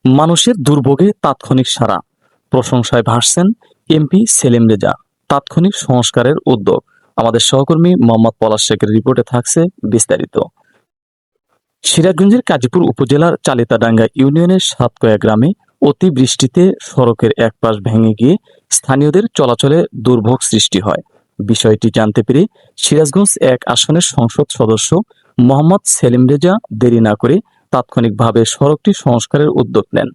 মানুষের দুর্ভোগে তাৎক্ষণিক সাড়া, প্রশংসায় ভাসছেন এমপি সেলিম রেজা। তাৎক্ষণিক সংস্কারের উদ্যোগ। আমাদের সহকর্মী মোহাম্মদ পলাশ শেখের রিপোর্টে থাকছে বিস্তারিত। সিরাজগঞ্জের কাজীপুর উপজেলার চালিতাডাঙ্গা ইউনিয়নের সাতকয়া গ্রামে অতিবৃষ্টিতে সড়কের এক পাশ ভেঙে গিয়ে স্থানীয়দের চলাচলে দুর্ভোগ সৃষ্টি হয়। বিষয়টি জানতে পেরে সিরাজগঞ্জ ১ আসনের সংসদ সদস্য মোহাম্মদ সেলিম রেজা দেরি না করে তাৎক্ষণিকভাবে সড়কটি সংস্কারের উদ্যোগ নেন।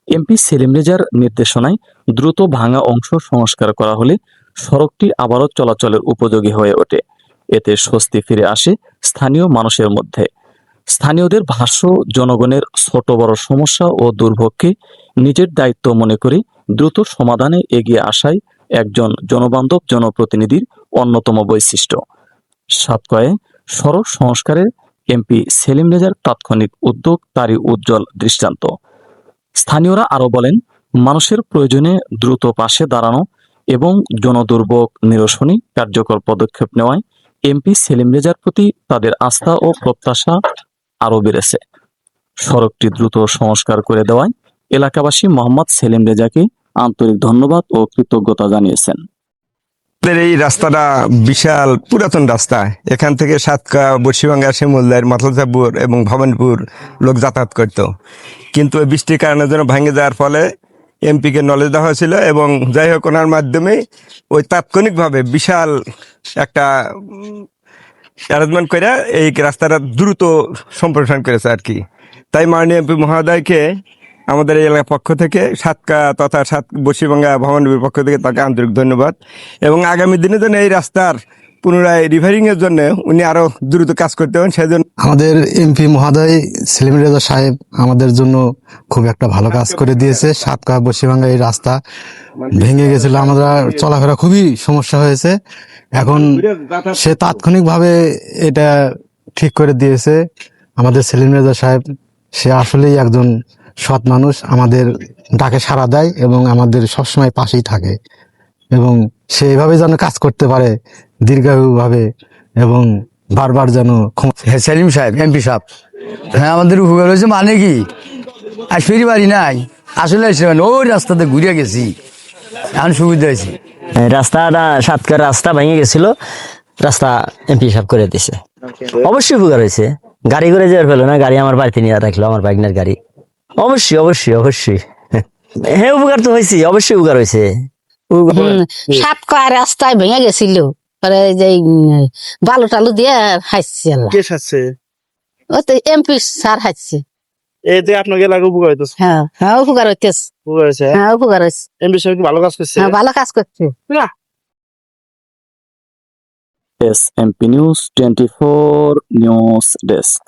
এমপি সেলিম রেজার নির্দেশনায় দ্রুত ভাঙা অংশ সংস্কার করা হলে সড়কটি আবারও চলাচলের উপযোগী হয়ে ওঠে। এতে স্বস্তি ফিরে আসে স্থানীয় মানুষের মধ্যে। স্থানীয়দের ভাষ্য, জনগণের ছোট বড় সমস্যা ও দুর্ভোগকে নিজের দায়িত্ব মনে করে দ্রুত সমাধানে এগিয়ে আসাই একজন জনবান্ধব জনপ্রতিনিধির অন্যতম বৈশিষ্ট্য। সাতকয়ে সড়ক সংস্কারে এমপি সেলিম রেজার তাৎক্ষণিক উদ্যোগ তারই উজ্জ্বল দৃষ্টান্ত। স্থানীয়রা আরো বলেন, মানুষের প্রয়োজনে দ্রুত পাশে দাঁড়ানো এবং জনদুর্ভোগ নিরসনে কার্যকর পদক্ষেপ নেওয়ায় এমপি সেলিম রেজার প্রতি তাদের আস্থা ও প্রত্যাশা আরো বেড়েছে। সড়কটি দ্রুত সংস্কার করে দেওয়ায় এলাকাবাসী মোহাম্মদ সেলিম রেজাকে আন্তরিক ধন্যবাদ ও কৃতজ্ঞতা জানিয়েছেন। এই রাস্তাটা বিশাল পুরাতন রাস্তা। এখান থেকে সাতকা, বর্ষিভাঙ্গা, শিমুলদার, মতলবপুর এবং ভবানীপুর লোক যাতায়াত করত, কিন্তু এই বৃষ্টির কারণে যেন ভেঙে যাওয়ার ফলে এমপিকে নলেজ দেওয়া হয়েছিল এবং যাই হোক ওনার মাধ্যমে ওই তাৎক্ষণিকভাবে বিশাল একটা অ্যারেঞ্জমেন্ট করে এই রাস্তাটা দ্রুত সম্প্রসারণ করেছে আর কি। তাই মাননীয় এমপি মহোদয়কে আমাদের এই এলাকার পক্ষ থেকে সাতকা তথা বর্ষিভাঙ্গা ভবানীপুর পক্ষ থেকে তাকে আন্তরিক ধন্যবাদ, এবং আগামী দিনে যেন এই রাস্তার পুনরায় রিপেয়ারিং এর জন্য উনি আরো দ্রুত কাজ করতে পারেন সেই জন্য আমাদের এমপি মহোদয় সেলিম রেজা সাহেব আমাদের জন্য খুব একটা ভালো কাজ করে দিয়েছে। সাতকা বর্ষিভাঙ্গা এই রাস্তা ভেঙে গেছিল, আমরা চলাফেরা খুবই সমস্যা হয়েছে। এখন সে তাৎক্ষণিকভাবে এটা ঠিক করে দিয়েছে। আমাদের সেলিম রেজা সাহেব সে আসলেই একজন সৎ মানুষ, আমাদের ডাকে সাড়া দেয় এবং আমাদের সবসময় পাশেই থাকে, এবং সে এভাবে যেন কাজ করতে পারে দীর্ঘায়ুভাবে এবং বারবার যেন। সেলিম সাহেব, এমপি সাহেব, হ্যাঁ আমাদের উপকার হয়েছে। মানে কি আর ফেরি বাড়ি নাই, আসলে ওই রাস্তাতে ঘুরে গেছি, এখন সুবিধা হয়েছে। রাস্তাটা সাতকার রাস্তা ভেঙে গেছিল, রাস্তা এমপি সাহেব করে দিছে। অবশ্যই উপকার হয়েছে। গাড়ি করে যাওয়ার ফেলো না, গাড়ি আমার বাড়িতে নিয়ে রাখলো, আমার বাইকনার গাড়ি। অবশ্যই অবশ্যই অবশ্যই হ্যাঁ উপকার তো হয়েছে, অবশ্যই উপকার হয়েছে। সাতকা রাস্তায় ভেঙে গেছিল, যে বালু টালু দিয়ে হাসছে। কে সাজছে? ও তো এমপি স্যার হাসছে। এতে আপনার এলাকা উপকার হইতেছে? হ্যাঁ হ্যাঁ উপকার হইতেছে। উপকার হয়েছে? হ্যাঁ উপকার হয়েছে। এমপি সাহেব কি ভালো কাজ করছে? হ্যাঁ ভালো কাজ করছে। S MP news 24 news desk.